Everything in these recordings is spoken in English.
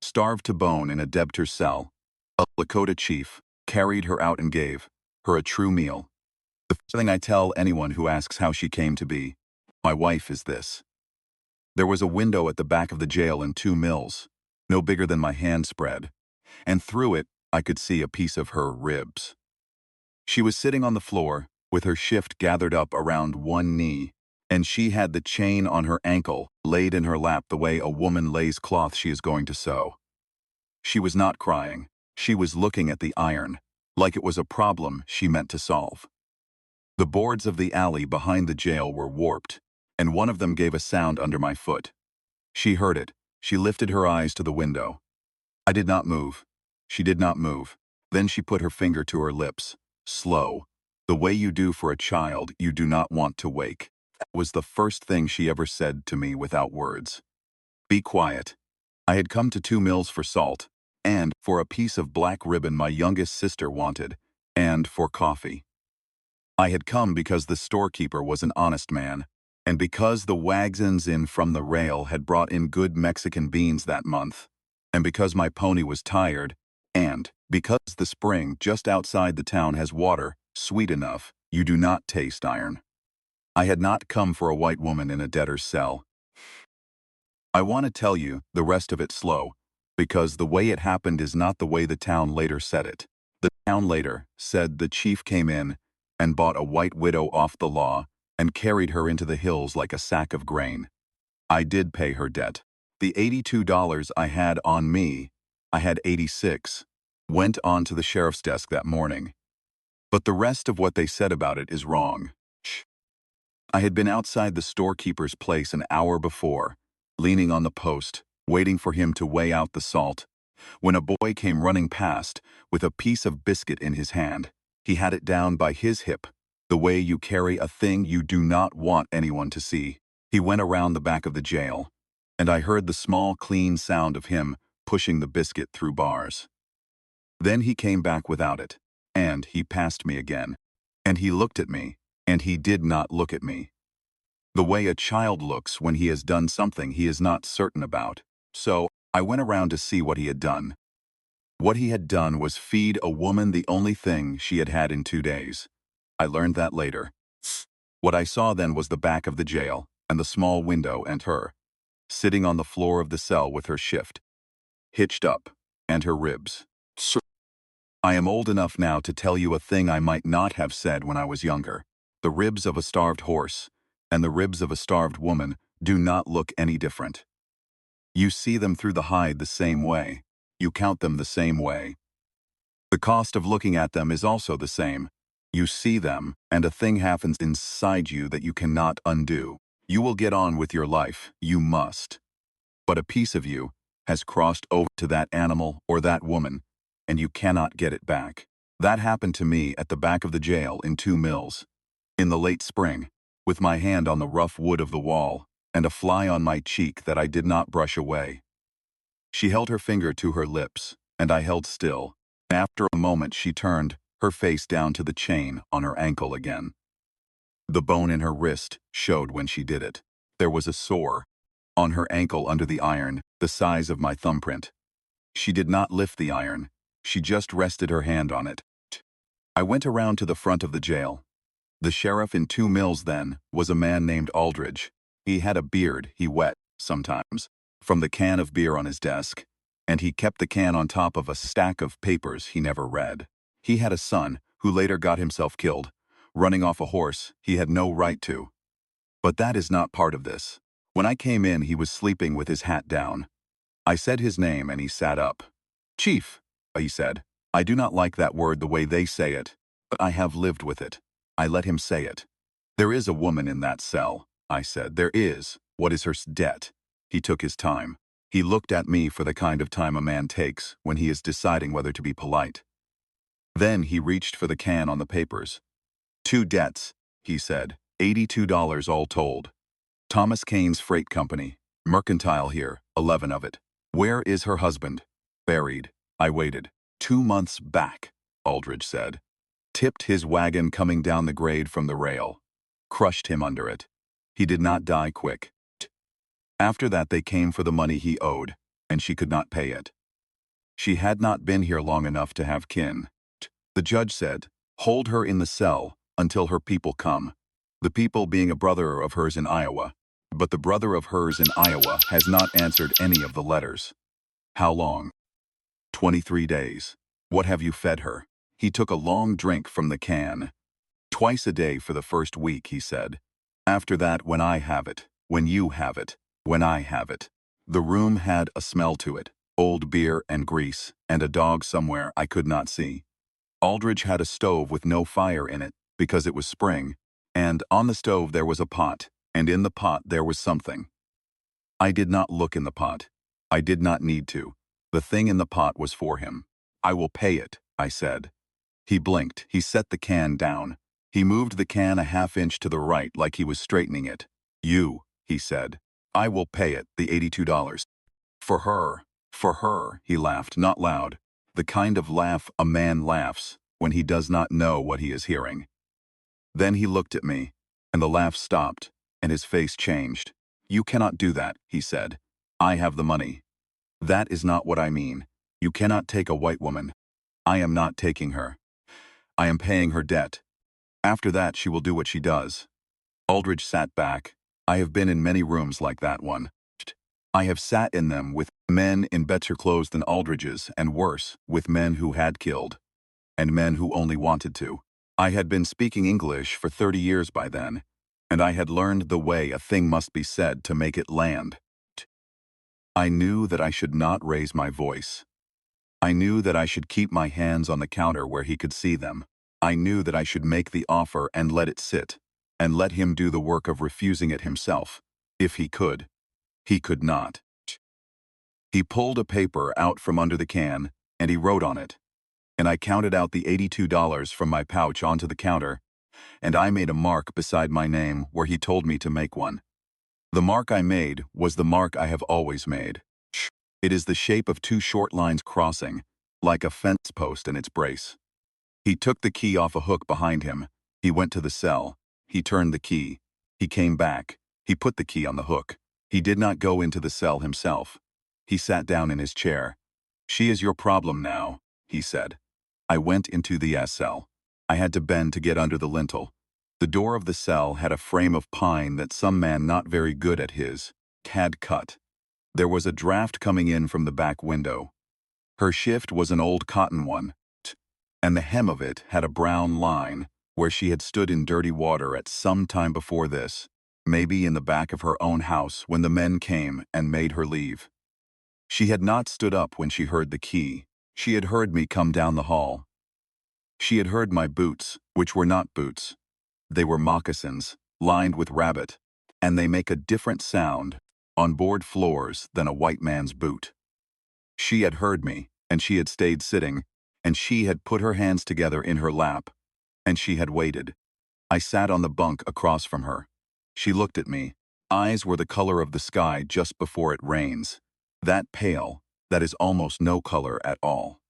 starved to bone in a debtor cell. A Lakota chief carried her out and gave her a true meal. The first thing I tell anyone who asks how she came to be, my wife, is this. There was a window at the back of the jail in 2 mills, no bigger than my hand spread, and through it I could see a piece of her ribs. She was sitting on the floor with her shift gathered up around one knee, and she had the chain on her ankle laid in her lap the way a woman lays cloth she is going to sew. She was not crying. She was looking at the iron, like it was a problem she meant to solve. The boards of the alley behind the jail were warped, and one of them gave a sound under my foot. She heard it. She lifted her eyes to the window. I did not move. She did not move. Then she put her finger to her lips, slow, the way you do for a child you do not want to wake. That was the first thing she ever said to me without words. Be quiet. I had come to 2 mills for salt, and for a piece of black ribbon my youngest sister wanted, and for coffee. I had come because the storekeeper was an honest man, and because the wagons in from the rail had brought in good Mexican beans that month, and because my pony was tired, and because the spring just outside the town has water sweet enough you do not taste iron. I had not come for a white woman in a debtor's cell. I want to tell you the rest of it slow, because the way it happened is not the way the town later said it. The town later said the chief came in and bought a white widow off the law and carried her into the hills like a sack of grain. I did pay her debt. The $82 I had on me, I had 86, went on to the sheriff's desk that morning. But the rest of what they said about it is wrong. I had been outside the storekeeper's place an hour before, leaning on the post, waiting for him to weigh out the salt, when a boy came running past with a piece of biscuit in his hand. He had it down by his hip, the way you carry a thing you do not want anyone to see. He went around the back of the jail, and I heard the small, clean sound of him pushing the biscuit through bars. Then he came back without it, and he passed me again. And he looked at me, and he did not look at me. The way a child looks when he has done something he is not certain about. So I went around to see what he had done. What he had done was feed a woman the only thing she had had in 2 days. I learned that later. What I saw then was the back of the jail, and the small window, and her, sitting on the floor of the cell with her shift hitched up, and her ribs. I am old enough now to tell you a thing I might not have said when I was younger. The ribs of a starved horse and the ribs of a starved woman do not look any different. You see them through the hide the same way. You count them the same way. The cost of looking at them is also the same. You see them, and a thing happens inside you that you cannot undo. You will get on with your life, you must. But a piece of you has crossed over to that animal or that woman, and you cannot get it back. That happened to me at the back of the jail in 2 mills. In the late spring, with my hand on the rough wood of the wall, and a fly on my cheek that I did not brush away. She held her finger to her lips, and I held still. After a moment she turned, her face down to the chain on her ankle again. The bone in her wrist showed when she did it. There was a sore on her ankle under the iron, the size of my thumbprint. She did not lift the iron. She just rested her hand on it. I went around to the front of the jail. The sheriff in 2 mills then was a man named Aldridge. He had a beard he wet, sometimes, from the can of beer on his desk, and he kept the can on top of a stack of papers he never read. He had a son who later got himself killed, running off a horse he had no right to. But that is not part of this. When I came in, he was sleeping with his hat down. I said his name and he sat up. "Chief," he said, "I do not like that word the way they say it, but I have lived with it." I let him say it. "There is a woman in that cell," I said. "There is. What is her debt?" He took his time. He looked at me for the kind of time a man takes when he is deciding whether to be polite. Then he reached for the can on the papers. "2 debts," he said, $82 all told. Thomas Kane's Freight Company, mercantile here, 11 of it. Where is her husband? Buried. I waited. 2 months back, Aldridge said. Tipped his wagon coming down the grade from the rail. Crushed him under it. He did not die quick. After that they came for the money he owed, and she could not pay it. She had not been here long enough to have kin. The judge said, "Hold her in the cell until her people come." The people being a brother of hers in Iowa. But the brother of hers in Iowa has not answered any of the letters. How long? 23 days. What have you fed her? He took a long drink from the can. Twice a day for the first week, he said. After that, when I have it, when you have it, when I have it. The room had a smell to it, old beer and grease, and a dog somewhere I could not see. Aldridge had a stove with no fire in it, because it was spring, and on the stove there was a pot, and in the pot there was something. I did not look in the pot. I did not need to. The thing in the pot was for him. "I will pay it," I said. He blinked. He set the can down. He moved the can a half-inch to the right like he was straightening it. "You," he said. "I will pay it, the $82. For her. For her," he laughed, not loud. The kind of laugh a man laughs when he does not know what he is hearing. Then he looked at me, and the laugh stopped, and his face changed. "You cannot do that," he said. "I have the money." "That is not what I mean. You cannot take a white woman. I am not taking her. I am paying her debt. After that she will do what she does." Aldridge sat back. I have been in many rooms like that one. I have sat in them with men in better clothes than Aldridge's, and worse, with men who had killed, and men who only wanted to. I had been speaking English for 30 years by then, and I had learned the way a thing must be said to make it land. I knew that I should not raise my voice. I knew that I should keep my hands on the counter where he could see them. I knew that I should make the offer and let it sit, and let him do the work of refusing it himself, if he could. He could not. He pulled a paper out from under the can, and he wrote on it. And I counted out the $82 from my pouch onto the counter, and I made a mark beside my name where he told me to make one. The mark I made was the mark I have always made. It is the shape of two short lines crossing, like a fence post and its brace. He took the key off a hook behind him. He went to the cell. He turned the key. He came back. He put the key on the hook. He did not go into the cell himself. He sat down in his chair. "She is your problem now," he said. I went into the cell. I had to bend to get under the lintel. The door of the cell had a frame of pine that some man not very good at his had cut. There was a draft coming in from the back window. Her shift was an old cotton one, and the hem of it had a brown line where she had stood in dirty water at some time before this, maybe in the back of her own house when the men came and made her leave. She had not stood up when she heard the key. She had heard me come down the hall. She had heard my boots, which were not boots. They were moccasins, lined with rabbit, and they make a different sound on board floors than a white man's boot. She had heard me, and she had stayed sitting, and she had put her hands together in her lap, and she had waited. I sat on the bunk across from her. She looked at me. Eyes were the color of the sky just before it rains. That pale, that is almost no color at all.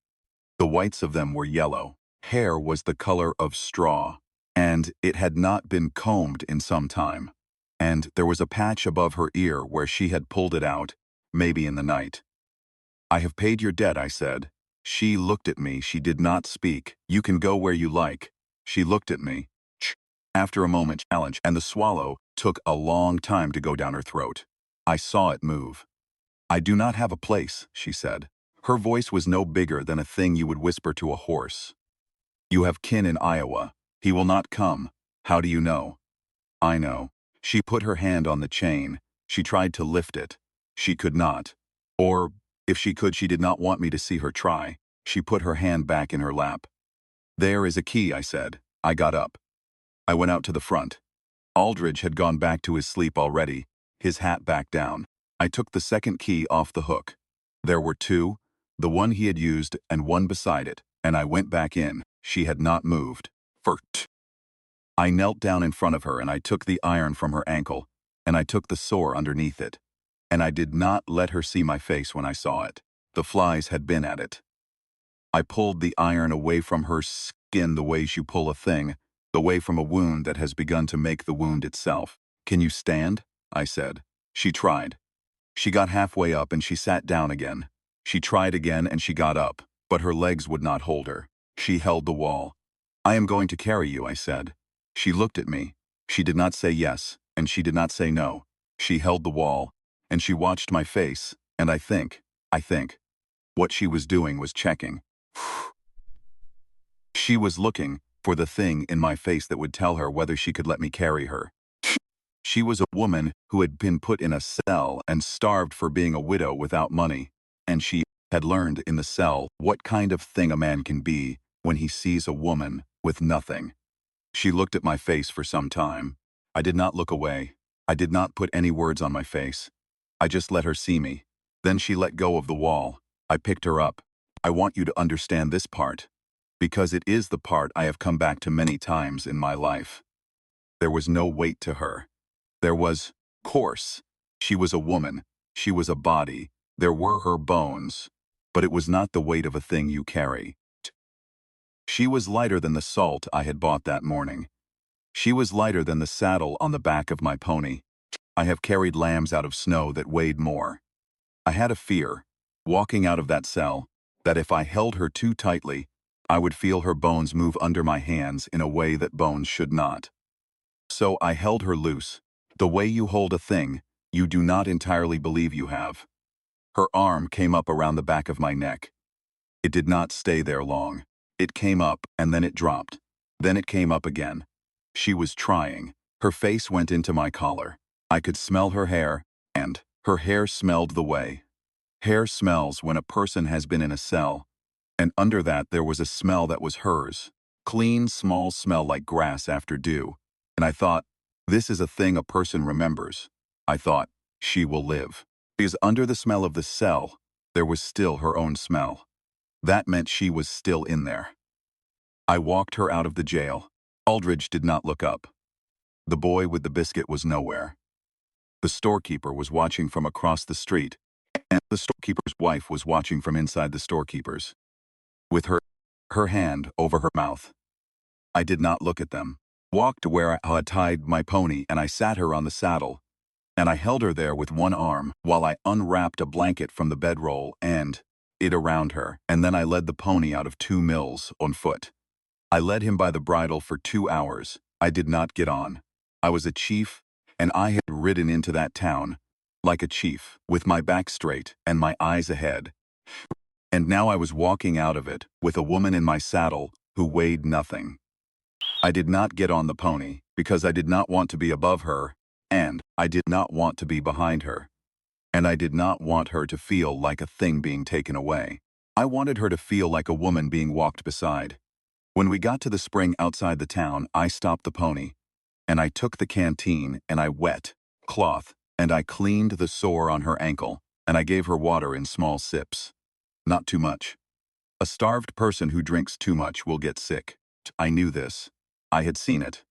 The whites of them were yellow. Hair was the color of straw, and it had not been combed in some time. And there was a patch above her ear where she had pulled it out, maybe in the night. "I have paid your debt," I said. She looked at me. She did not speak. "You can go where you like." She looked at me. After a moment, challenge, and the swallow took a long time to go down her throat. I saw it move. "I do not have a place," she said. Her voice was no bigger than a thing you would whisper to a horse. "You have kin in Iowa. He will not come. How do you know?" "I know." She put her hand on the chain. She tried to lift it. She could not. Or, if she could, she did not want me to see her try. She put her hand back in her lap. "There is a key," I said. I got up. I went out to the front. Aldridge had gone back to his sleep already, his hat back down. I took the second key off the hook. There were two, the one he had used and one beside it, and I went back in. She had not moved. I knelt down in front of her and I took the iron from her ankle, and I took the sore underneath it. And I did not let her see my face when I saw it. The flies had been at it. I pulled the iron away from her skin the way you pull a thing, away from a wound that has begun to make the wound itself. "Can you stand?" I said. She tried. She got halfway up and she sat down again. She tried again and she got up, but her legs would not hold her. She held the wall. I am going to carry you, I said. She looked at me. She did not say yes, and she did not say no. She held the wall, and she watched my face, and I think, what she was doing was checking. She was looking for the thing in my face that would tell her whether she could let me carry her. She was a woman who had been put in a cell and starved for being a widow without money, and she had learned in the cell what kind of thing a man can be when he sees a woman with nothing. She looked at my face for some time. I did not look away. I did not put any words on my face. I just let her see me. Then she let go of the wall. I picked her up. I want you to understand this part, because it is the part I have come back to many times in my life. There was no weight to her. There was coarse. She was a woman. She was a body. There were her bones. But it was not the weight of a thing you carry. She was lighter than the salt I had bought that morning. She was lighter than the saddle on the back of my pony. I have carried lambs out of snow that weighed more. I had a fear, walking out of that cell, that if I held her too tightly, I would feel her bones move under my hands in a way that bones should not. So I held her loose, the way you hold a thing you do not entirely believe you have. Her arm came up around the back of my neck. It did not stay there long. It came up and then it dropped. Then it came up again. She was trying. Her face went into my collar. I could smell her hair, and her hair smelled the way. Hair smells when a person has been in a cell, and under that there was a smell that was hers. Clean, small smell like grass after dew. And I thought, this is a thing a person remembers. I thought, she will live. Because under the smell of the cell, there was still her own smell. That meant she was still in there. I walked her out of the jail. Aldridge did not look up. The boy with the biscuit was nowhere. The storekeeper was watching from across the street, and the storekeeper's wife was watching from inside the storekeeper's, with her hand over her mouth. I did not look at them. Walked to where I had tied my pony, and I sat her on the saddle, and I held her there with one arm while I unwrapped a blanket from the bedroll and it around her, and then I led the pony out of 2 mills on foot. I led him by the bridle for 2 hours. I did not get on. I was a chief, and I had ridden into that town like a chief, with my back straight and my eyes ahead. And now I was walking out of it with a woman in my saddle who weighed nothing. I did not get on the pony because I did not want to be above her, and I did not want to be behind her. And I did not want her to feel like a thing being taken away. I wanted her to feel like a woman being walked beside. When we got to the spring outside the town, I stopped the pony, and I took the canteen and I wet cloth, and I cleaned the sore on her ankle, and I gave her water in small sips. Not too much. A starved person who drinks too much will get sick. I knew this. I had seen it.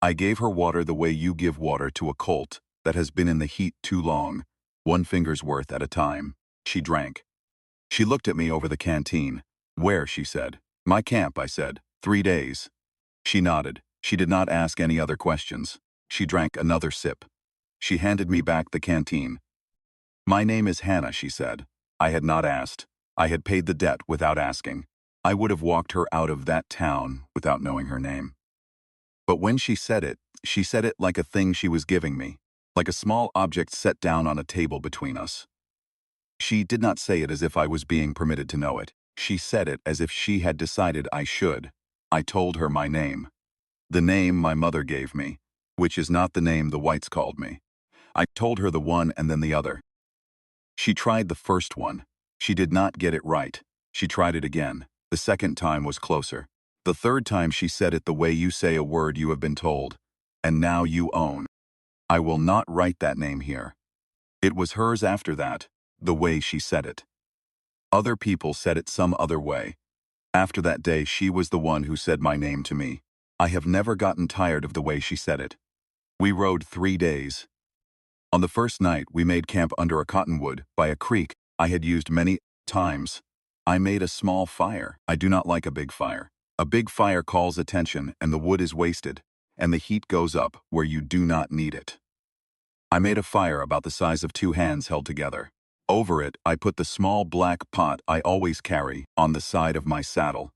I gave her water the way you give water to a colt that has been in the heat too long, 1 finger's worth at a time. She drank. She looked at me over the canteen. Where, she said. My camp, I said. 3 days. She nodded. She did not ask any other questions. She drank another sip. She handed me back the canteen. My name is Hannah, she said. I had not asked. I had paid the debt without asking. I would have walked her out of that town without knowing her name. But when she said it like a thing she was giving me, like a small object set down on a table between us. She did not say it as if I was being permitted to know it. She said it as if she had decided I should. I told her my name. The name my mother gave me, which is not the name the whites called me. I told her the one and then the other. She tried the first one. She did not get it right. She tried it again. The second time was closer. The third time she said it the way you say a word you have been told. And now you own. I will not write that name here. It was hers after that, the way she said it. Other people said it some other way. After that day, she was the one who said my name to me. I have never gotten tired of the way she said it. We rode 3 days. On the first night, we made camp under a cottonwood by a creek I had used many times. I made a small fire. I do not like a big fire. A big fire calls attention and the wood is wasted, and the heat goes up where you do not need it. I made a fire about the size of 2 hands held together. Over it, I put the small black pot I always carry on the side of my saddle.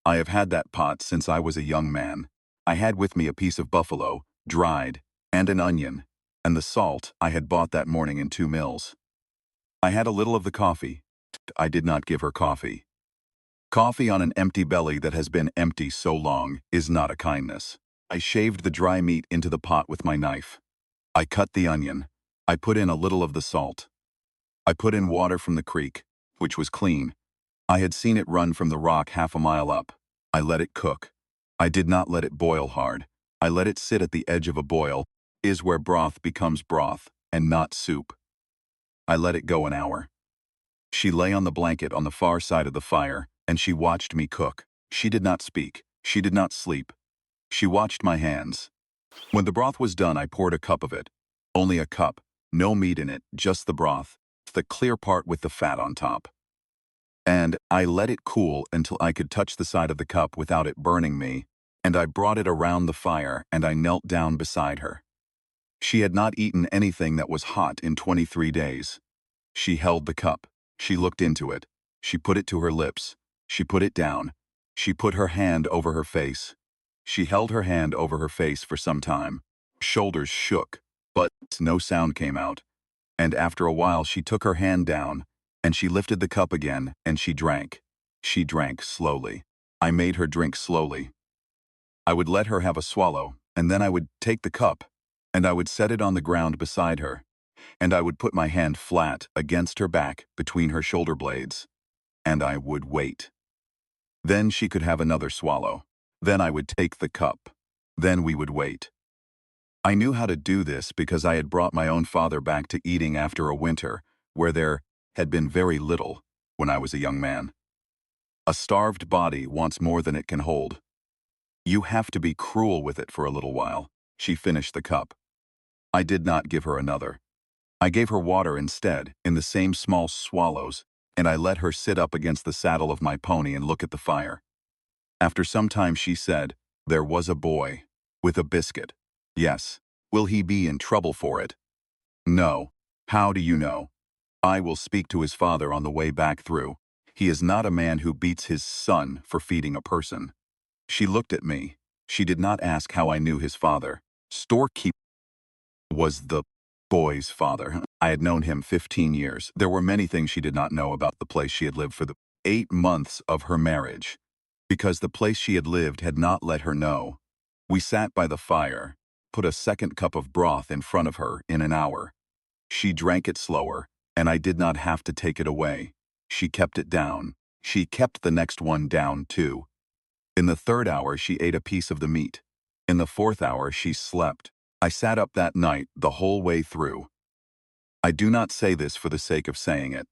I have had that pot since I was a young man. I had with me a piece of buffalo, dried, and an onion, and the salt I had bought that morning in 2 mills. I had a little of the coffee. I did not give her coffee. Coffee on an empty belly that has been empty so long is not a kindness. I shaved the dry meat into the pot with my knife. I cut the onion. I put in a little of the salt. I put in water from the creek, which was clean. I had seen it run from the rock 1/2 mile up. I let it cook. I did not let it boil hard. I let it sit at the edge of a boil, is where broth becomes broth, and not soup. I let it go an hour. She lay on the blanket on the far side of the fire, and she watched me cook. She did not speak. She did not sleep. She watched my hands. When the broth was done, I poured a cup of it. Only a cup, no meat in it, just the broth, the clear part with the fat on top. And I let it cool until I could touch the side of the cup without it burning me, and I brought it around the fire and I knelt down beside her. She had not eaten anything that was hot in 23 days. She held the cup. She looked into it. She put it to her lips. She put it down. She put her hand over her face. She held her hand over her face for some time. Shoulders shook, but no sound came out. And after a while she took her hand down, and she lifted the cup again, and she drank. She drank slowly. I made her drink slowly. I would let her have a swallow, and then I would take the cup, and I would set it on the ground beside her, and I would put my hand flat against her back between her shoulder blades, and I would wait. Then she could have another swallow. Then I would take the cup. Then we would wait. I knew how to do this because I had brought my own father back to eating after a winter where there had been very little when I was a young man. A starved body wants more than it can hold. You have to be cruel with it for a little while. She finished the cup. I did not give her another. I gave her water instead, in the same small swallows, and I let her sit up against the saddle of my pony and look at the fire. After some time she said, "There was a boy, with a biscuit. Yes. Will he be in trouble for it?" "No. How do you know?" "I will speak to his father on the way back through. He is not a man who beats his son for feeding a person." She looked at me. She did not ask how I knew his father. Storekeeper was the boy's father. I had known him 15 years. There were many things she did not know about the place she had lived for the 8 months of her marriage, because the place she had lived had not let her know. We sat by the fire, put a second cup of broth in front of her in an hour. She drank it slower, and I did not have to take it away. She kept it down. She kept the next one down, too. In the 3rd hour, she ate a piece of the meat. In the 4th hour, she slept. I sat up that night the whole way through. I do not say this for the sake of saying it.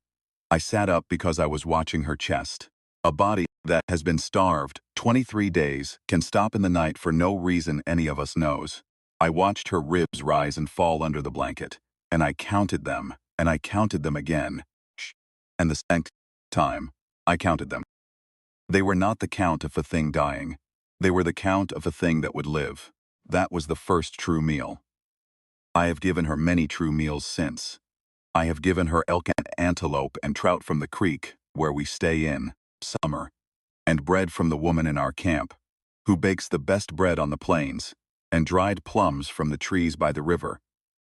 I sat up because I was watching her chest. A body that has been starved 23 days can stop in the night for no reason any of us knows. I watched her ribs rise and fall under the blanket, and I counted them, and I counted them again. And the second time, I counted them. They were not the count of a thing dying. They were the count of a thing that would live. That was the first true meal. I have given her many true meals since. I have given her elk and antelope and trout from the creek, where we stay in summer, and bread from the woman in our camp, who bakes the best bread on the plains, and dried plums from the trees by the river.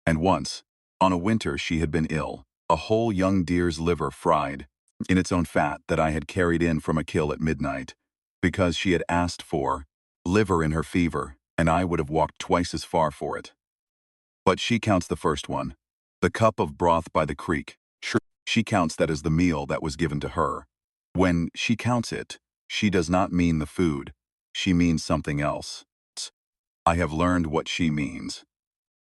And once, on a winter she had been ill, a whole young deer's liver fried, in its own fat that I had carried in from a kill at midnight, because she had asked for liver in her fever, and I would have walked twice as far for it. But she counts the first one, the cup of broth by the creek. Sure, she counts that as the meal that was given to her. When she counts it, she does not mean the food. She means something else. I have learned what she means.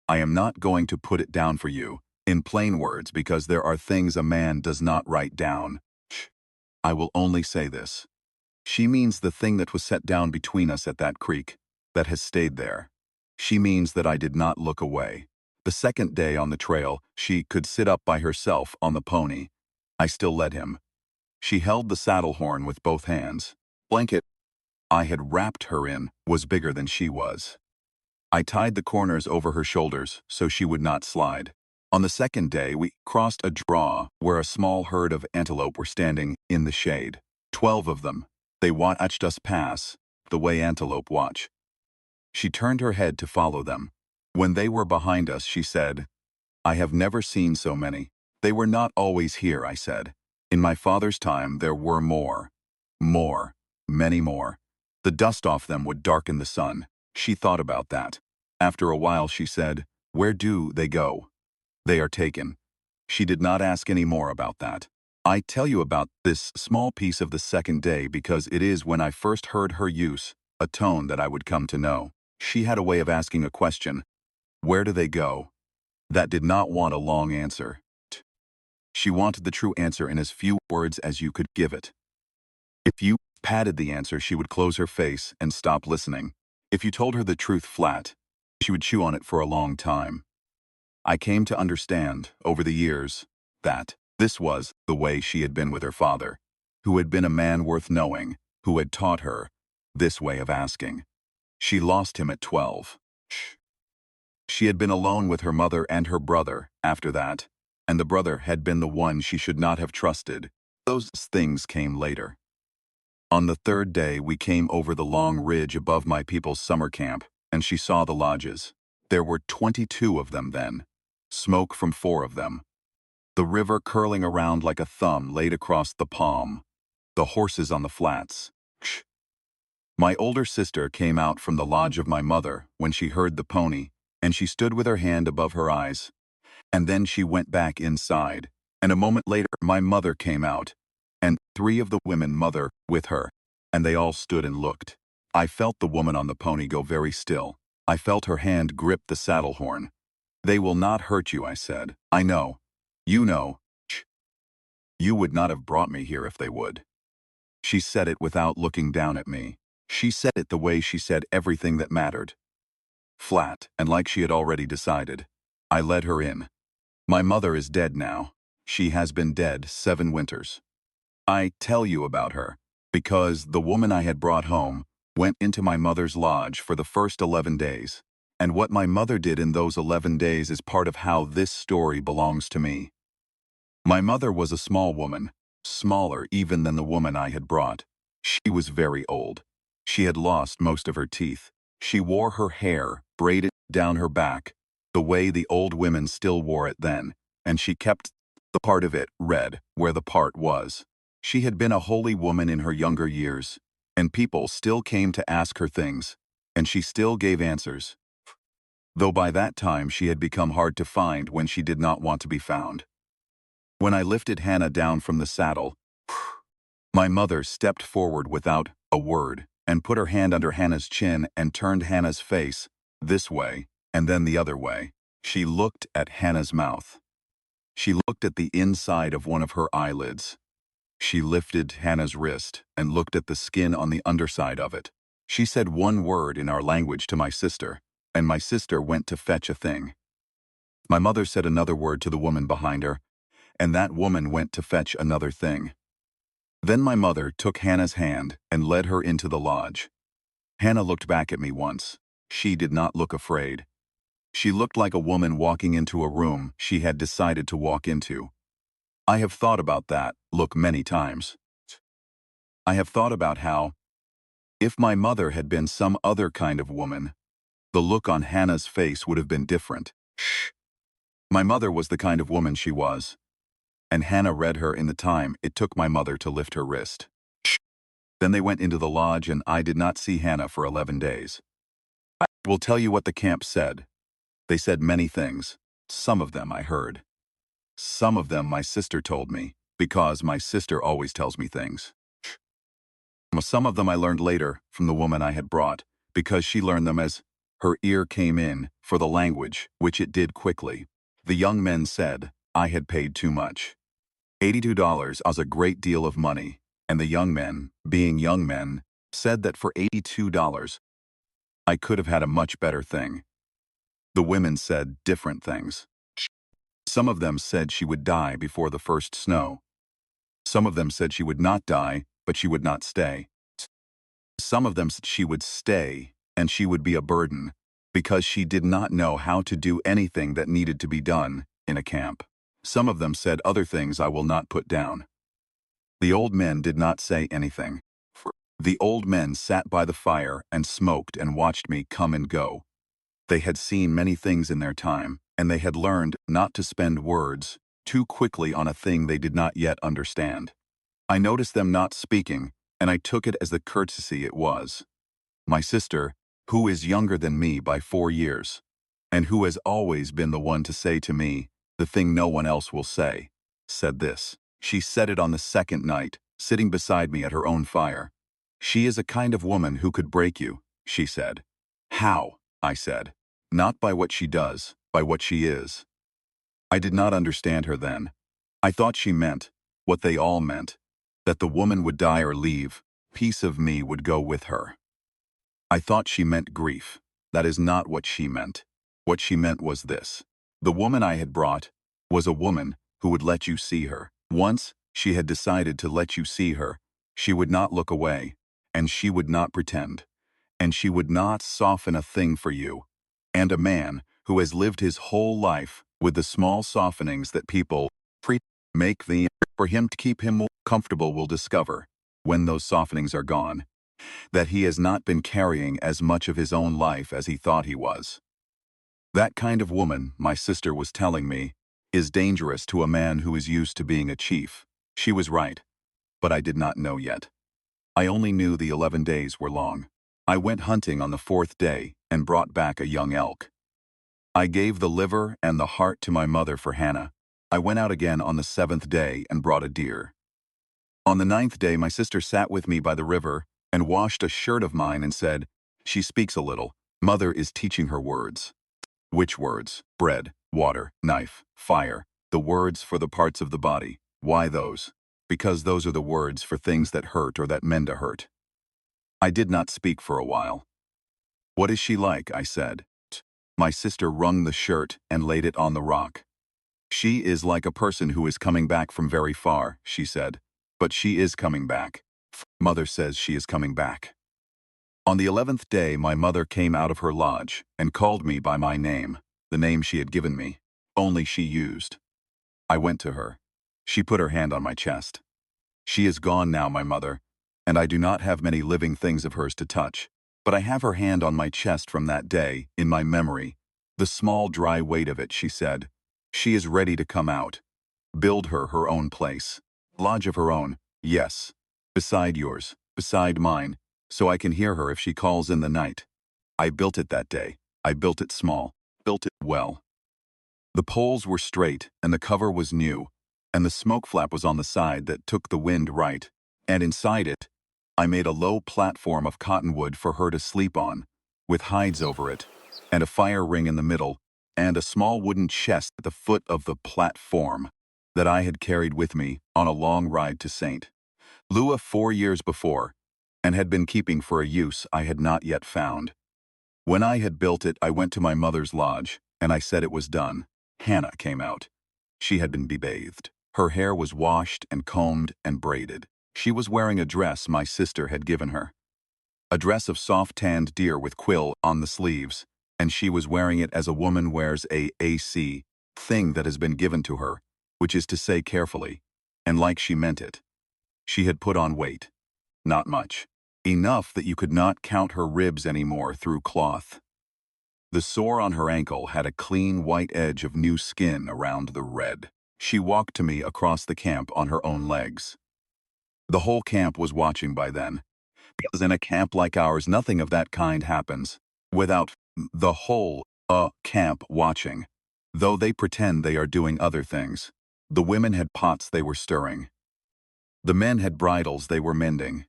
I am not going to put it down for you, in plain words, because there are things a man does not write down. I will only say this. She means the thing that was set down between us at that creek, that has stayed there. She means that I did not look away. The second day on the trail, she could sit up by herself on the pony. I still let him. She held the saddle horn with both hands. Blanket I had wrapped her in was bigger than she was. I tied the corners over her shoulders so she would not slide. On the second day, we crossed a draw where a small herd of antelope were standing in the shade. 12 of them. They watched us pass, the way antelope watch. She turned her head to follow them. When they were behind us, she said, "I have never seen so many." "They were not always here," I said. "In my father's time, there were more. More. Many more. The dust off them would darken the sun." She thought about that. After a while, she said, "Where do they go?" "They are taken." She did not ask any more about that. I tell you about this small piece of the second day because it is when I first heard her use a tone that I would come to know. She had a way of asking a question, "Where do they go?" that did not want a long answer. She wanted the true answer in as few words as you could give it. If you patted the answer, she would close her face and stop listening. If you told her the truth flat, she would chew on it for a long time. I came to understand, over the years, that this was the way she had been with her father, who had been a man worth knowing, who had taught her this way of asking. She lost him at 12. She had been alone with her mother and her brother after that, and the brother had been the one she should not have trusted. Those things came later. On the third day, we came over the long ridge above my people's summer camp, and she saw the lodges. There were 22 of them then. Smoke from 4 of them. The river curling around like a thumb laid across the palm. The horses on the flats. My older sister came out from the lodge of my mother when she heard the pony, and she stood with her hand above her eyes. And then she went back inside, and a moment later my mother came out, and 3 of the women mother with her, and they all stood and looked. I felt the woman on the pony go very still. I felt her hand grip the saddle horn. "They will not hurt you," I said. "I know. You know. You would not have brought me here if they would." She said it without looking down at me. She said it the way she said everything that mattered. Flat, and like she had already decided. I led her in. My mother is dead now. She has been dead 7 winters. I tell you about her because the woman I had brought home went into my mother's lodge for the first 11 days. And what my mother did in those 11 days is part of how this story belongs to me. My mother was a small woman, smaller even than the woman I had brought. She was very old. She had lost most of her teeth. She wore her hair braided down her back, the way the old women still wore it then, and she kept the part of it red where the part was. She had been a holy woman in her younger years, and people still came to ask her things, and she still gave answers. Though by that time she had become hard to find when she did not want to be found. When I lifted Hannah down from the saddle, my mother stepped forward without a word and put her hand under Hannah's chin and turned Hannah's face this way and then the other way. She looked at Hannah's mouth. She looked at the inside of one of her eyelids. She lifted Hannah's wrist and looked at the skin on the underside of it. She said one word in our language to my sister, and my sister went to fetch a thing. My mother said another word to the woman behind her, and that woman went to fetch another thing. Then my mother took Hannah's hand and led her into the lodge. Hannah looked back at me once. She did not look afraid. She looked like a woman walking into a room she had decided to walk into. I have thought about that look many times. I have thought about how, if my mother had been some other kind of woman, the look on Hannah's face would have been different. My mother was the kind of woman she was, and Hannah read her in the time it took my mother to lift her wrist. Then they went into the lodge and I did not see Hannah for 11 days. I will tell you what the camp said. They said many things. Some of them I heard. Some of them my sister told me, because my sister always tells me things. Some of them I learned later from the woman I had brought, because she learned them as her ear came in for the language, which it did quickly. The young men said I had paid too much. $82 was a great deal of money, and the young men, being young men, said that for $82, I could have had a much better thing. The women said different things. Some of them said she would die before the first snow. Some of them said she would not die, but she would not stay. Some of them said she would stay, and she would be a burden, because she did not know how to do anything that needed to be done, in a camp. Some of them said other things I will not put down. The old men did not say anything. The old men sat by the fire and smoked and watched me come and go. They had seen many things in their time, and they had learned not to spend words too quickly on a thing they did not yet understand. I noticed them not speaking, and I took it as the courtesy it was. My sister, who is younger than me by 4 years, and who has always been the one to say to me, the thing no one else will say, said this. She said it on the second night, sitting beside me at her own fire. She is a kind of woman who could break you, she said. How? I said. Not by what she does, by what she is. I did not understand her then. I thought she meant, what they all meant, that the woman would die or leave, piece of me would go with her. I thought she meant grief. That is not what she meant. What she meant was this. The woman I had brought was a woman who would let you see her. Once she had decided to let you see her, she would not look away, and she would not pretend, and she would not soften a thing for you. And a man who has lived his whole life with the small softenings that people make for him to keep him more comfortable will discover, when those softenings are gone, that he has not been carrying as much of his own life as he thought he was. That kind of woman, my sister was telling me, is dangerous to a man who is used to being a chief. She was right, but I did not know yet. I only knew the 11 days were long. I went hunting on the 4th day and brought back a young elk. I gave the liver and the heart to my mother for Hannah. I went out again on the 7th day and brought a deer. On the 9th day, my sister sat with me by the river and washed a shirt of mine and said, "She speaks a little. Mother is teaching her words." Which words? Bread, water, knife, fire. The words for the parts of the body. Why those? Because those are the words for things that hurt or that mend a hurt. I did not speak for a while. "What is she like?" I said. My sister wrung the shirt and laid it on the rock. "She is like a person who is coming back from very far," she said. "But she is coming back. Mother says she is coming back." On the 11th day, my mother came out of her lodge and called me by my name, the name she had given me, only she used. I went to her. She put her hand on my chest. "She is gone now, my mother, and I do not have many living things of hers to touch, but I have her hand on my chest from that day, in my memory. The small dry weight of it," she said. "She is ready to come out. Build her her own place. Lodge of her own, yes. Beside yours, beside mine, so I can hear her if she calls in the night." I built it that day. I built it small, built it well. The poles were straight, and the cover was new, and the smoke flap was on the side that took the wind right, and inside it, I made a low platform of cottonwood for her to sleep on, with hides over it, and a fire ring in the middle, and a small wooden chest at the foot of the platform that I had carried with me on a long ride to St. Louis 4 years before, and had been keeping for a use I had not yet found. When I had built it, I went to my mother's lodge, and I said it was done. Hannah came out. She had been bathed. Her hair was washed and combed and braided. She was wearing a dress my sister had given her. A dress of soft tanned deer with quill on the sleeves, and she was wearing it as a woman wears a AC thing that has been given to her, which is to say carefully, and like she meant it. She had put on weight. Not much. Enough that you could not count her ribs anymore through cloth. The sore on her ankle had a clean white edge of new skin around the red. She walked to me across the camp on her own legs. The whole camp was watching by then. Because in a camp like ours, nothing of that kind happens without the whole camp watching, though they pretend they are doing other things. The women had pots they were stirring. The men had bridles they were mending.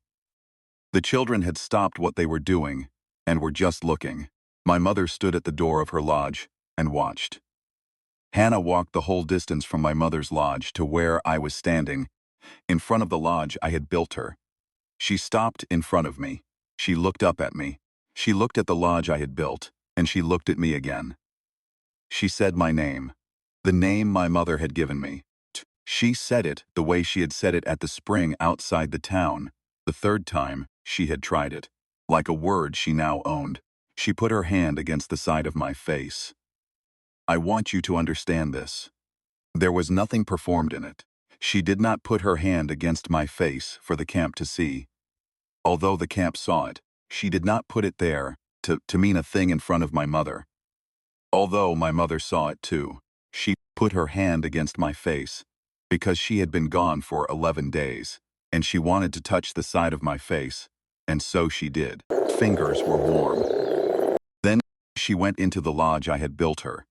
The children had stopped what they were doing and were just looking. My mother stood at the door of her lodge and watched. Hannah walked the whole distance from my mother's lodge to where I was standing. In front of the lodge I had built her. She stopped in front of me. She looked up at me. She looked at the lodge I had built, and she looked at me again. She said my name, the name my mother had given me. She said it the way she had said it at the spring outside the town, the 3rd time she had tried it, like a word she now owned. She put her hand against the side of my face. "I want you to understand this. There was nothing performed in it. She did not put her hand against my face for the camp to see. Although the camp saw it, she did not put it there to mean a thing in front of my mother. Although my mother saw it too, she put her hand against my face because she had been gone for 11 days, and she wanted to touch the side of my face, and so she did. Fingers were warm. Then she went into the lodge I had built her.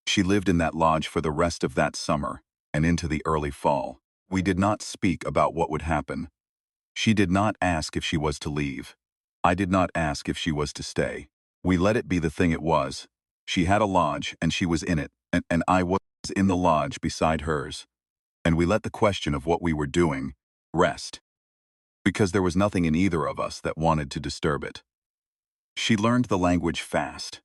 She lived in that lodge for the rest of that summer and into the early fall. We did not speak about what would happen. She did not ask if she was to leave. I did not ask if she was to stay. We let it be the thing it was. She had a lodge, and she was in it, and I was in the lodge beside hers. And we let the question of what we were doing rest, because there was nothing in either of us that wanted to disturb it. She learned the language fast,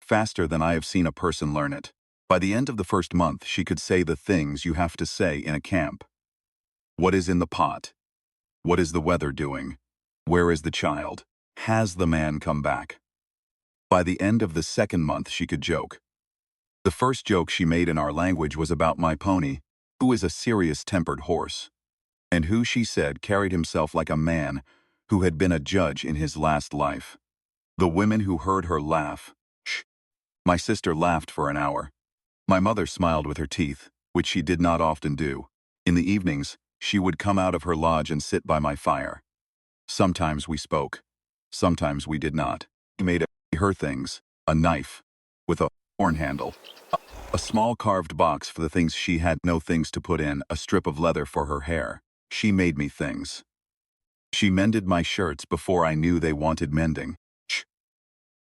faster than I have seen a person learn it. By the end of the first month, she could say the things you have to say in a camp. What is in the pot? What is the weather doing? Where is the child? Has the man come back? By the end of the second month, she could joke. The first joke she made in our language was about my pony, who is a serious-tempered horse, and who, she said, carried himself like a man who had been a judge in his last life. The women who heard her laugh. Shh. My sister laughed for an hour. My mother smiled with her teeth, which she did not often do. In the evenings, she would come out of her lodge and sit by my fire. Sometimes we spoke. Sometimes we did not. She made her things, a knife with a horn handle, a small carved box for the things she had no things to put in, a strip of leather for her hair. She made me things. She mended my shirts before I knew they wanted mending.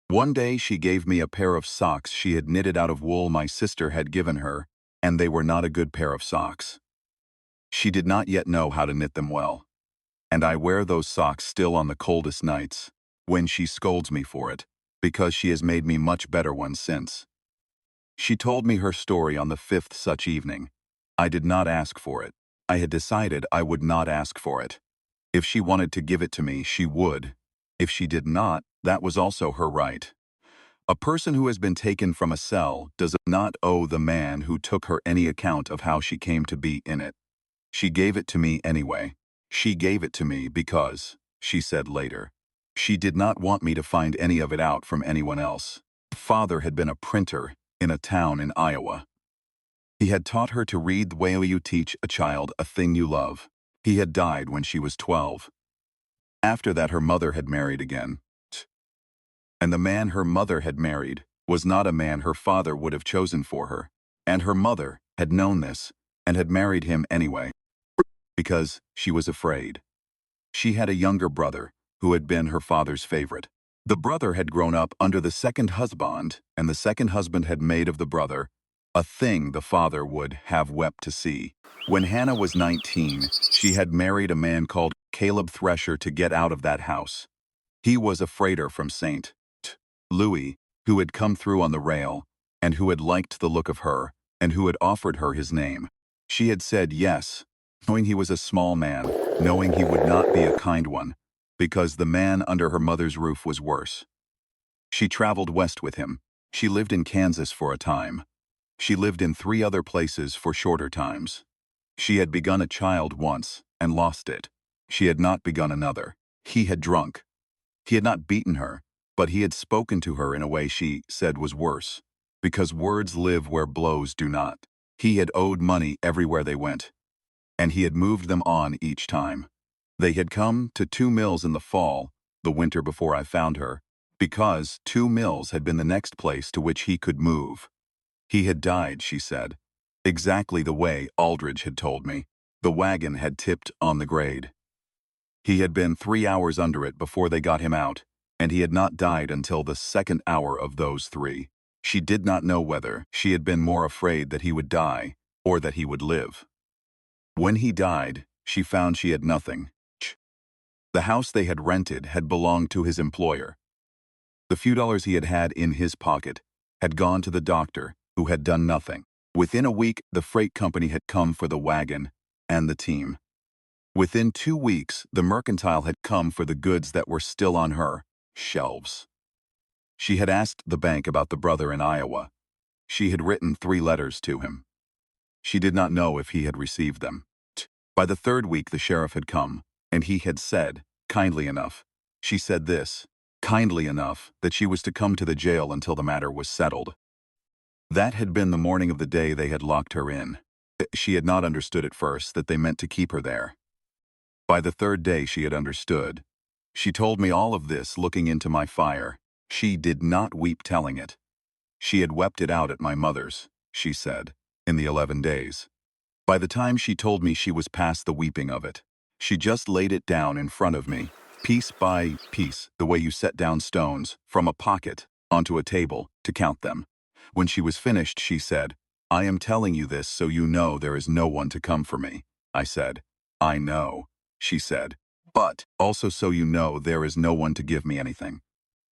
One day she gave me a pair of socks she had knitted out of wool my sister had given her, and they were not a good pair of socks. She did not yet know how to knit them well, and I wear those socks still on the coldest nights, when she scolds me for it, because she has made me much better ones since. She told me her story on the fifth such evening. I did not ask for it. I had decided I would not ask for it. If she wanted to give it to me, she would. If she did not, that was also her right. A person who has been taken from a cell does not owe the man who took her any account of how she came to be in it. She gave it to me anyway. She gave it to me because, she said later, she did not want me to find any of it out from anyone else. Father had been a printer in a town in Iowa. He had taught her to read the way you teach a child a thing you love. He had died when she was 12. After that, her mother had married again. And the man her mother had married was not a man her father would have chosen for her. And her mother had known this and had married him anyway, because she was afraid. She had a younger brother who had been her father's favorite. The brother had grown up under the second husband, and the second husband had made of the brother a thing the father would have wept to see. When Hannah was 19, she had married a man called Caleb Thresher to get out of that house. He was a freighter from St. Louis, who had come through on the rail, and who had liked the look of her, and who had offered her his name. She had said yes, knowing he was a small man, knowing he would not be a kind one, because the man under her mother's roof was worse. She traveled west with him. She lived in Kansas for a time. She lived in 3 other places for shorter times. She had begun a child once and lost it. She had not begun another. He had drunk. He had not beaten her, but he had spoken to her in a way she said was worse, because words live where blows do not. He had owed money everywhere they went, and he had moved them on each time. They had come to 2 mills in the fall, the winter before I found her, because 2 mills had been the next place to which he could move. He had died, she said, exactly the way Aldridge had told me. The wagon had tipped on the grade. He had been 3 hours under it before they got him out, and he had not died until the 2nd hour of those 3. She did not know whether she had been more afraid that he would die or that he would live. When he died, she found she had nothing. The house they had rented had belonged to his employer. The few dollars he had had in his pocket had gone to the doctor, who had done nothing. Within a week, the freight company had come for the wagon and the team. Within 2 weeks, the mercantile had come for the goods that were still on her shelves. She had asked the bank about the brother in Iowa. She had written 3 letters to him. She did not know if he had received them. By the third week the sheriff had come, and he had said, kindly enough, she said this, kindly enough, that she was to come to the jail until the matter was settled. That had been the morning of the day they had locked her in. She had not understood at first that they meant to keep her there. By the third day she had understood. She told me all of this looking into my fire. She did not weep telling it. She had wept it out at my mother's, she said, in the 11 days. By the time she told me she was past the weeping of it, she just laid it down in front of me, piece by piece, the way you set down stones, from a pocket, onto a table, to count them. When she was finished, she said, I am telling you this so you know there is no one to come for me. I said, I know, she said, but also so you know there is no one to give me anything.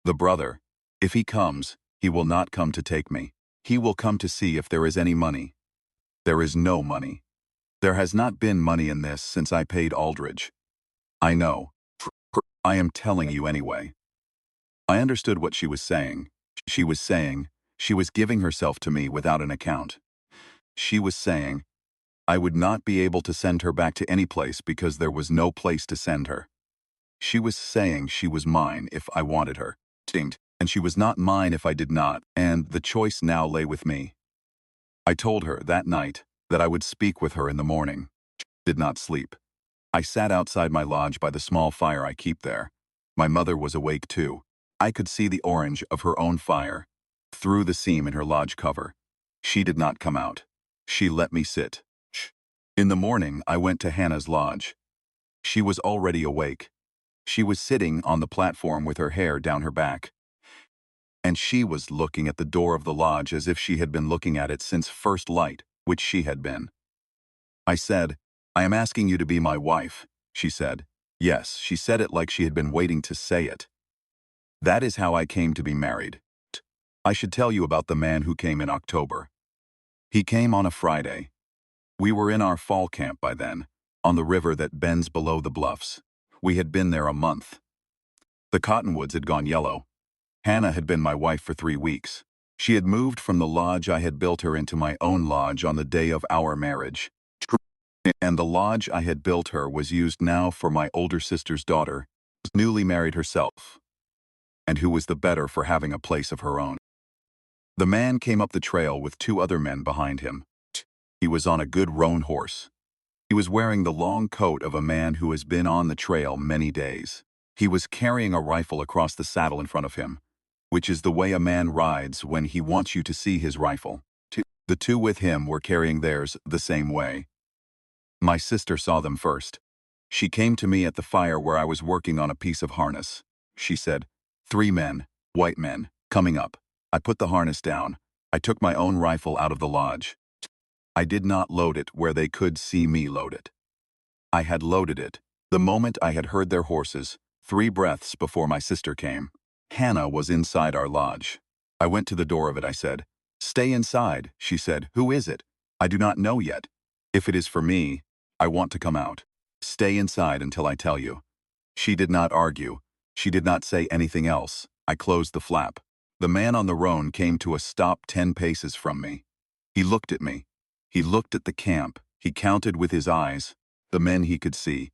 The brother, if he comes, he will not come to take me. He will come to see if there is any money. There is no money. There has not been money in this since I paid Aldridge. I know. I am telling you anyway. I understood what she was saying. She was saying, she was giving herself to me without an account. She was saying, I would not be able to send her back to any place because there was no place to send her. She was saying she was mine if I wanted her, and she was not mine if I did not, and the choice now lay with me. I told her that night that I would speak with her in the morning. She did not sleep. I sat outside my lodge by the small fire I keep there. My mother was awake too. I could see the orange of her own fire through the seam in her lodge cover. She did not come out. She let me sit. In the morning, I went to Hannah's lodge. She was already awake. She was sitting on the platform with her hair down her back. And she was looking at the door of the lodge as if she had been looking at it since first light, which she had been. I said, I am asking you to be my wife, she said. Yes, she said it like she had been waiting to say it. That is how I came to be married. I should tell you about the man who came in October. He came on a Friday. We were in our fall camp by then, on the river that bends below the bluffs. We had been there a month. The cottonwoods had gone yellow. Hannah had been my wife for 3 weeks. She had moved from the lodge I had built her into my own lodge on the day of our marriage. And the lodge I had built her was used now for my older sister's daughter, who was newly married herself, and who was the better for having a place of her own. The man came up the trail with 2 other men behind him. He was on a good roan horse. He was wearing the long coat of a man who has been on the trail many days. He was carrying a rifle across the saddle in front of him, which is the way a man rides when he wants you to see his rifle. The 2 with him were carrying theirs the same way. My sister saw them first. She came to me at the fire where I was working on a piece of harness. She said, 3 men, white men, coming up. I put the harness down. I took my own rifle out of the lodge. I did not load it where they could see me load it. I had loaded it the moment I had heard their horses, 3 breaths before my sister came. Hannah was inside our lodge. I went to the door of it. I said, stay inside, she said. Who is it? I do not know yet. If it is for me, I want to come out. Stay inside until I tell you. She did not argue. She did not say anything else. I closed the flap. The man on the roan came to a stop 10 paces from me. He looked at me. He looked at the camp. He counted with his eyes the men he could see.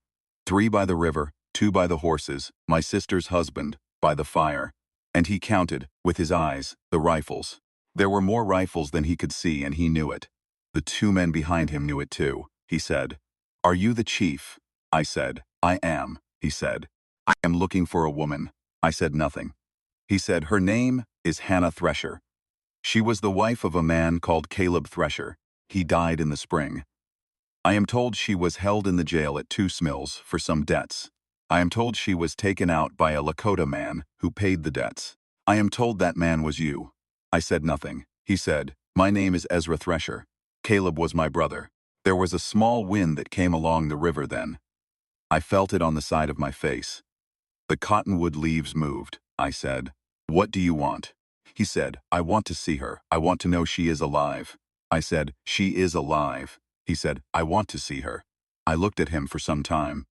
3 by the river, 2 by the horses, my sister's husband, by the fire. And he counted, with his eyes, the rifles. There were more rifles than he could see, and he knew it. The 2 men behind him knew it too. He said, are you the chief? I said, I am. He said, I am looking for a woman. I said nothing. He said, her name is Hannah Thresher. She was the wife of a man called Caleb Thresher. He died in the spring. I am told she was held in the jail at 2 Mills for some debts. I am told she was taken out by a Lakota man who paid the debts. I am told that man was you. I said nothing. He said, my name is Ezra Thresher. Caleb was my brother. There was a small wind that came along the river then. I felt it on the side of my face. The cottonwood leaves moved. I said, what do you want? He said, I want to see her. I want to know she is alive. I said, she is alive. He said, I want to see her. I looked at him for some time.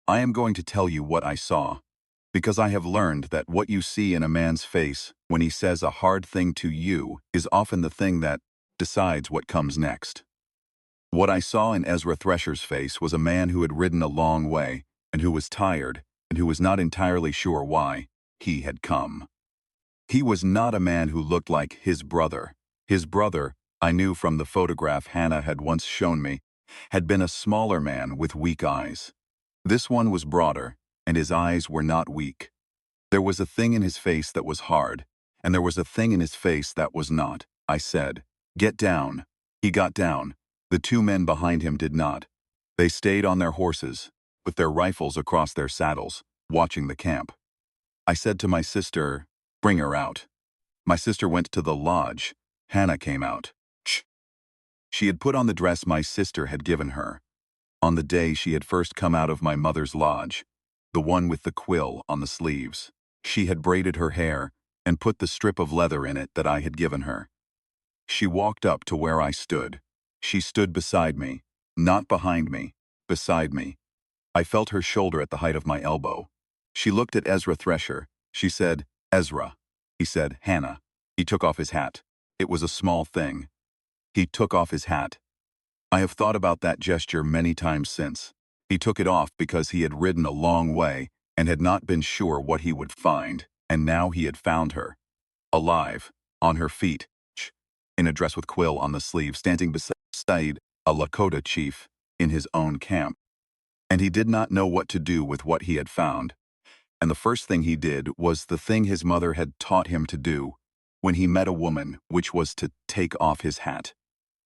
I am going to tell you what I saw, because I have learned that what you see in a man's face when he says a hard thing to you is often the thing that decides what comes next. What I saw in Ezra Thresher's face was a man who had ridden a long way, and who was tired, and who was not entirely sure why he had come. He was not a man who looked like his brother. His brother, I knew from the photograph Hannah had once shown me, had been a smaller man with weak eyes. This one was broader, and his eyes were not weak. There was a thing in his face that was hard, and there was a thing in his face that was not. I said, "Get down." He got down. The two men behind him did not. They stayed on their horses, with their rifles across their saddles, watching the camp. I said to my sister, "Bring her out." My sister went to the lodge. Hannah came out. Shh. She had put on the dress my sister had given her, on the day she had first come out of my mother's lodge, the one with the quill on the sleeves. She had braided her hair and put the strip of leather in it that I had given her. She walked up to where I stood. She stood beside me, not behind me, beside me. I felt her shoulder at the height of my elbow. She looked at Ezra Thresher. She said, "Ezra." He said, "Hannah." He took off his hat. It was a small thing. He took off his hat. I have thought about that gesture many times since. He took it off because he had ridden a long way and had not been sure what he would find, and now he had found her. Alive, on her feet, in a dress with quill on the sleeve, standing beside a Lakota chief in his own camp. And he did not know what to do with what he had found. And the first thing he did was the thing his mother had taught him to do when he met a woman, which was to take off his hat.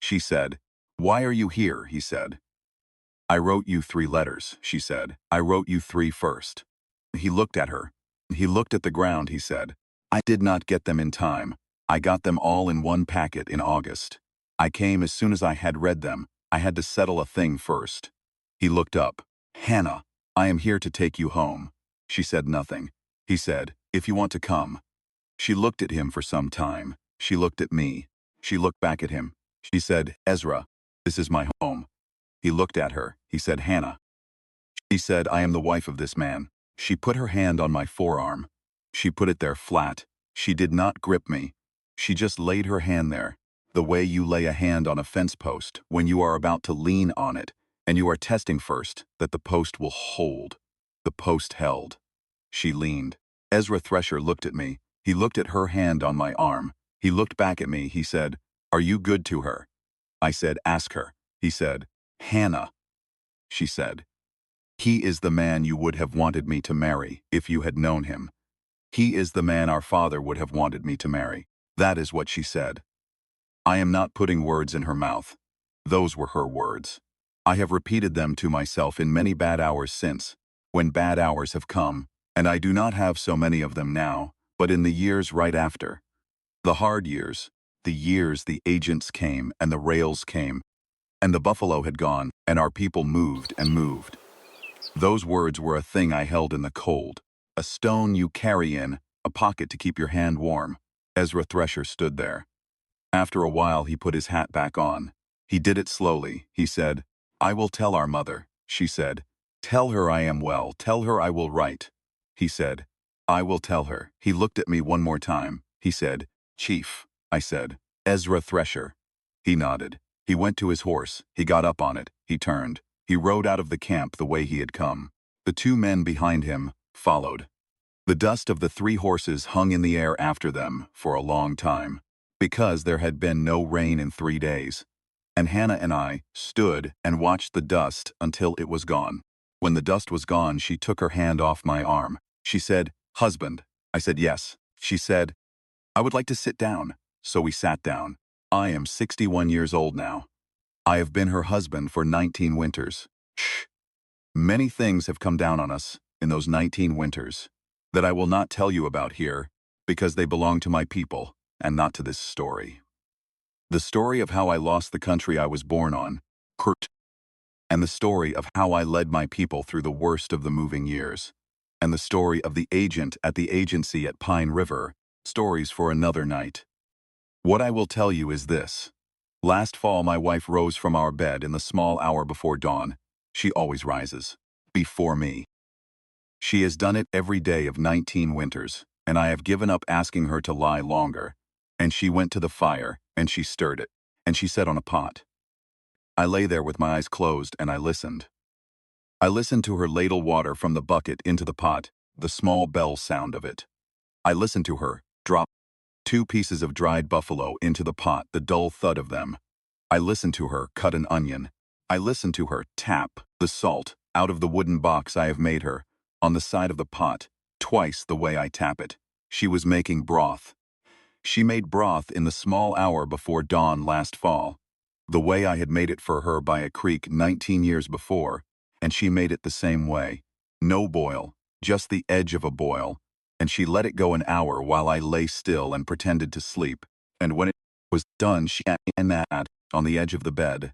She said, "Why are you here?" he said. "I wrote you 3 letters," she said. "I wrote you 3 first." He looked at her. He looked at the ground, he said. "I did not get them in time. I got them all in one packet in August. I came as soon as I had read them. I had to settle a thing first." He looked up. "Hannah, I am here to take you home." She said nothing. He said, "If you want to come." She looked at him for some time. She looked at me. She looked back at him. She said, "Ezra, this is my home." He looked at her. He said, "Hannah." She said, "I am the wife of this man." She put her hand on my forearm. She put it there flat. She did not grip me. She just laid her hand there, the way you lay a hand on a fence post when you are about to lean on it, and you are testing first that the post will hold. The post held. She leaned. Ezra Thresher looked at me. He looked at her hand on my arm. He looked back at me. He said, "Are you good to her?" I said, "Ask her." He said, "Hannah." She said, "He is the man you would have wanted me to marry if you had known him. He is the man our father would have wanted me to marry." That is what she said. I am not putting words in her mouth. Those were her words. I have repeated them to myself in many bad hours since, when bad hours have come, and I do not have so many of them now, but in the years right after. The hard years, the years the agents came and the rails came, and the buffalo had gone, and our people moved and moved. Those words were a thing I held in the cold, a stone you carry in, a pocket to keep your hand warm. Ezra Thresher stood there. After a while he put his hat back on. He did it slowly. He said, "I will tell our mother." She said, "Tell her I am well. Tell her I will write." He said, "I will tell her." He looked at me one more time. He said, "Chief." I said, "Ezra Thresher." He nodded. He went to his horse. He got up on it. He turned. He rode out of the camp the way he had come. The 2 men behind him followed. The dust of the 3 horses hung in the air after them for a long time, because there had been no rain in 3 days. And Hannah and I stood and watched the dust until it was gone. When the dust was gone, she took her hand off my arm. She said, "Husband." I said, "Yes." She said, "I would like to sit down." So we sat down. I am 61 years old now. I have been her husband for 19 winters. Shh. Many things have come down on us in those 19 winters that I will not tell you about here because they belong to my people and not to this story. The story of how I lost the country I was born on, Kurt, and the story of how I led my people through the worst of the moving years, and the story of the agent at the agency at Pine River, stories for another night. What I will tell you is this. Last fall my wife rose from our bed in the small hour before dawn. She always rises. Before me. She has done it every day of 19 winters, and I have given up asking her to lie longer. And she went to the fire, and she stirred it. and she sat on a pot. I lay there with my eyes closed and I listened. I listened to her ladle water from the bucket into the pot, the small bell sound of it. I listened to her drop 2 pieces of dried buffalo into the pot, the dull thud of them. I listened to her cut an onion. I listened to her tap the salt out of the wooden box I have made her, on the side of the pot, twice the way I tap it. She was making broth. She made broth in the small hour before dawn last fall, the way I had made it for her by a creek 19 years before, and she made it the same way. No boil, just the edge of a boil, and she let it go an hour while I lay still and pretended to sleep, and when it was done she and that on the edge of the bed,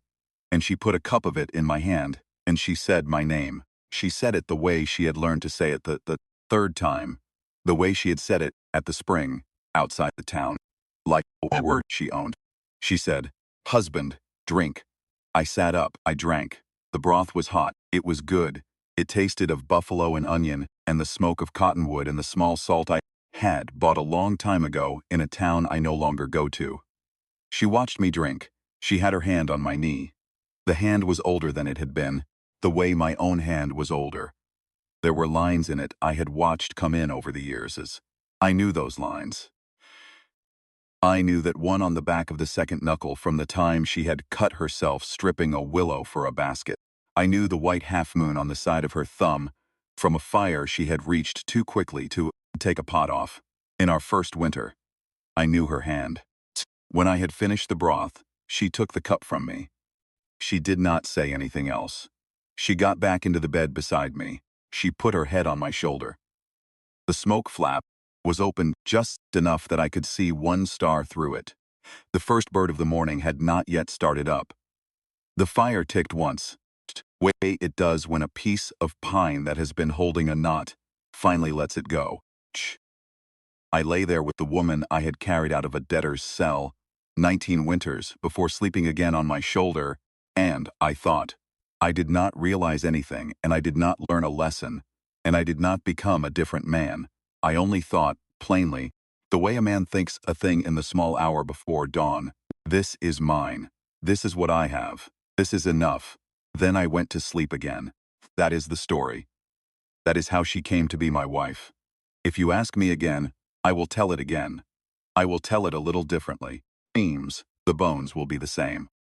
and she put a cup of it in my hand, and she said my name. She said it the way she had learned to say it the third time, the way she had said it at the spring, outside the town, like a word she owned. She said, "Husband, drink." I sat up, I drank. The broth was hot, it was good. It tasted of buffalo and onion, and the smoke of cottonwood and the small salt I had bought a long time ago in a town I no longer go to. She watched me drink. She had her hand on my knee. The hand was older than it had been, the way my own hand was older. There were lines in it I had watched come in over the years as I knew those lines. I knew that one on the back of the second knuckle from the time she had cut herself stripping a willow for a basket. I knew the white half-moon on the side of her thumb from a fire she had reached too quickly to take a pot off. In our first winter, I knew her hand. When I had finished the broth, she took the cup from me. She did not say anything else. She got back into the bed beside me. She put her head on my shoulder. The smoke flap was open just enough that I could see one star through it. The first bird of the morning had not yet started up. The fire ticked once, way it does when a piece of pine that has been holding a knot finally lets it go. I lay there with the woman I had carried out of a debtor's cell 19 winters before sleeping again on my shoulder, and I thought. I did not realize anything, and I did not learn a lesson, and I did not become a different man. I only thought, plainly, the way a man thinks a thing in the small hour before dawn. This is mine. This is what I have. This is enough. Then I went to sleep again. That is the story. That is how she came to be my wife. If you ask me again, I will tell it again. I will tell it a little differently. Themes, the bones will be the same.